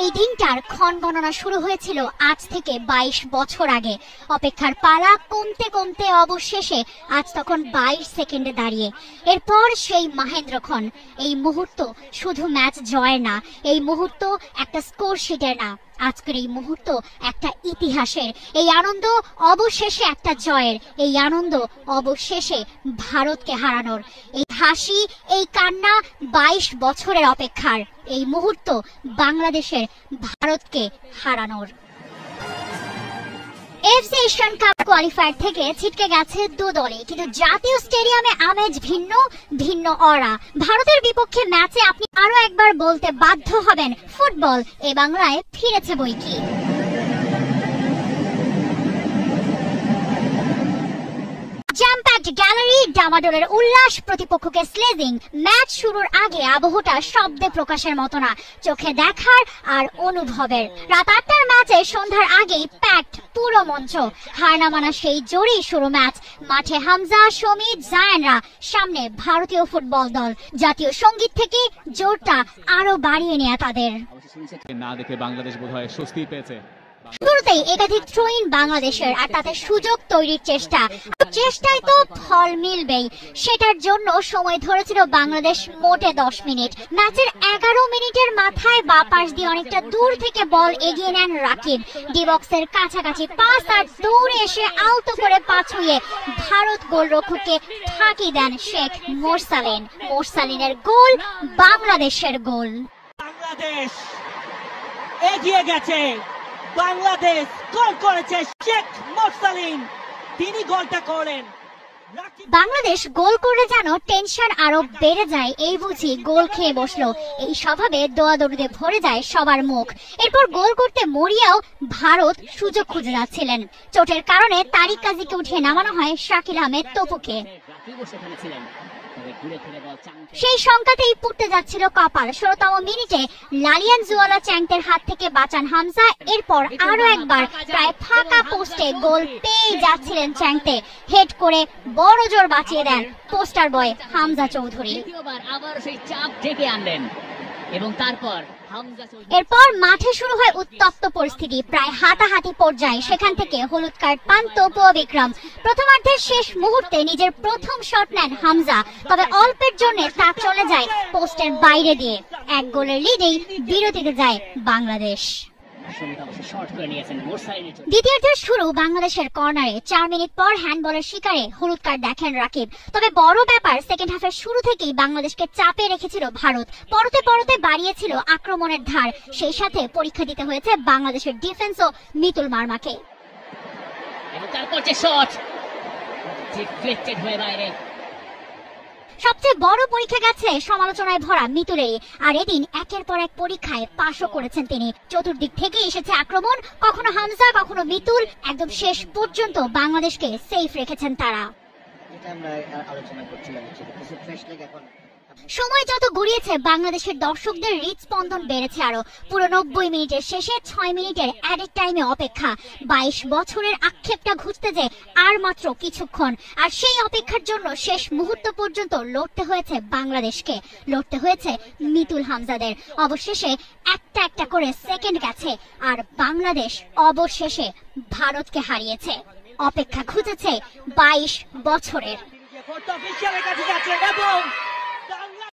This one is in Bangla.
এই দিনটার ক্ষণ গণনা শুরু হয়েছিল আজ থেকে 22 বছর আগে। অপেক্ষার পালা কমতে কমতে অবশেষে আজ তখন 22 সেকেন্ডে দাঁড়িয়ে। এরপর সেই মহেন্দ্রক্ষণ। এই মুহূর্ত শুধু ম্যাচ জয়ের না, এই মুহূর্ত একটা স্কোর শিটের না, আজকের এই মুহূর্ত একটা ইতিহাসের। এই আনন্দ অবশেষে একটা জয়ের, এই আনন্দ অবশেষে ভারতকে হারানোর। এই হাসি, এই কান্না 22 বছরের অপেক্ষার, এই মুহূর্ত বাংলাদেশের ভারতকে হারানোর। এফসি এশিয়ান কাপ কোয়ালিফায়ার থেকে ছিটকে গেছে দু দলই, কিন্তু জাতীয় স্টেডিয়ামে আমেজ ভিন্ন, ভিন্ন অরা। ভারতের বিপক্ষে ম্যাচে আপনি আরো একবার বলতে বাধ্য হবেন, ফুটবল এ বাংলায় ফিরেছে বইকি। জ্যাম-প্যাকড গ্যালারি, ডামাডোলের উল্লাস, প্রতিপক্ষকে স্লেজিং। ম্যাচ শুরুর আগে আবহটা শব্দে প্রকাশের মতো না, চোখে দেখার আর অনুভবের। রাত 8টার ম্যাচে সন্ধ্যার আগেই প্যাকড পুরো মঞ্চ। হার না মানা সেই জোরেই শুরু ম্যাচ। মাঠে হামজা, শমিত, জায়ানরা, সামনে ভারতীয় ফুটবল দল। জাতীয় সঙ্গীত থেকে জোরটা আরো বাড়িয়ে নেয়া তাদের। না দেখে বাংলাদেশ বোধহয় স্বস্তি পেয়েছে। শুরুতেই একাধিক থ্রো-ইন বাংলাদেশের, আর তাতে সুযোগ তৈরির চেষ্টায় তো ফল মিলবেই। সেটার জন্য সময় ধরেছিল বাংলাদেশ মোটে 10 মিনিট। ম্যাচের 11 মিনিটের মাথায় বাঁ পাশ দিয়ে অনেকটা দূর থেকে বল এগিয়ে নেন রাকিব। ডিবক্সের কাছাকাছি পাস, আর দৌড়ে এসে আলতো করে পা ছুঁয়ে ভারত গোলরক্ষককে ফাঁকি দেন শেখ মোরসালিন। মোরসালিনের গোল বাংলাদেশের গোল। বাংলাদেশ এগিয়ে গেছে, বাংলাদেশ গোল করেছে শেখ মোরসালিন, তিনি গোলটা করেন। বাংলাদেশ গোল করে যেন টেনশন আরো বেড়ে যায়, এই বুঝি গোল খেয়ে বসলো। এই স্বভাবে দোয়াদৌড়িতে ভরে যায় সবার মুখ। এরপর গোল করতে মরিয়াও ভারত সুযোগ খুঁজে যাচ্ছিলেন। চোটের কারণে তারিক কাজীকে উঠিয়ে নামানো হয় শাকিল আহমেদ তপুকে। সেই সংখ্যাতেই পুড়তে যাচ্ছিল কপাল। 16তম মিনিটে লালিয়ান জুয়ালা চ্যাংতের হাত থেকে বাঁচান হামজা। এরপর আরো একবার প্রায় ফাঁকা পোস্টে গোল পেয়ে যাচ্ছিলেন চ্যাংতে, হেড করে বড় জোর বাঁচিয়ে দেন পোস্টার বয় হামজা চৌধুরী। আবার সেই চাপ ডেকে আনলেন এবং তারপর এরপর মাঠে শুরু হয় উত্তপ্ত পরিস্থিতি, প্রায় হাতাহাতি পর্যায়ে। সেখান থেকে হলুদ কার্ড পান তপু ও বিক্রম। প্রথমার্ধের শেষ মুহূর্তে নিজের প্রথম শট নেন হামজা, তবে অল্পের জন্য তা চলে যায় পোস্টের বাইরে দিয়ে। 1 গোলের লিডেই বিরতিতে যায় বাংলাদেশ। দ্বিতীয়ার্ধের শুরু বাংলাদেশের কর্নারে। 4 মিনিট পর হ্যান্ডবলের শিকারে হলুদ কার্ড দেখেন রাকিব। তবে বড় ব্যাপার, সেকেন্ড হাফের শুরু থেকেই বাংলাদেশকে চাপে রেখেছিল ভারত। পরতে পরতে বাড়িয়েছিল আক্রমণের ধার। সেই সাথে পরীক্ষা দিতে হয়েছে বাংলাদেশের ডিফেন্স ও মিতুল মার্মাকে। সবচেয়ে বড় পরীক্ষা গেছে সমালোচনায় ভরা মিতুলেরই। আর এদিন একের পর এক পরীক্ষায় পাশও করেছেন তিনি। চতুর্দিক থেকে এসেছে আক্রমণ, কখনো হামজা, কখনো মিতুল। একদম শেষ পর্যন্ত বাংলাদেশকে সেফ রেখেছেন তারা। সময় যত গড়িয়েছে বাংলাদেশের দর্শকদের হৃদস্পন্দন বেড়েছে আরো। পুরো 90 মিনিটের শেষে 6 মিনিটের অ্যাডেড টাইমে অপেক্ষা। 22 বছরের আক্ষেপটা ঘুচতে যে আর মাত্র কিছুক্ষণ। আর সেই অপেক্ষার জন্য শেষ মুহূর্ত পর্যন্ত লড়তে হয়েছে বাংলাদেশকে, লড়তে হয়েছে মিতুল হামজাদের। অবশেষে একটা একটা করে সেকেন্ড গেছে, আর বাংলাদেশ অবশেষে ভারতকে হারিয়েছে। অপেক্ষা ঘুচেছে 22 বছরের।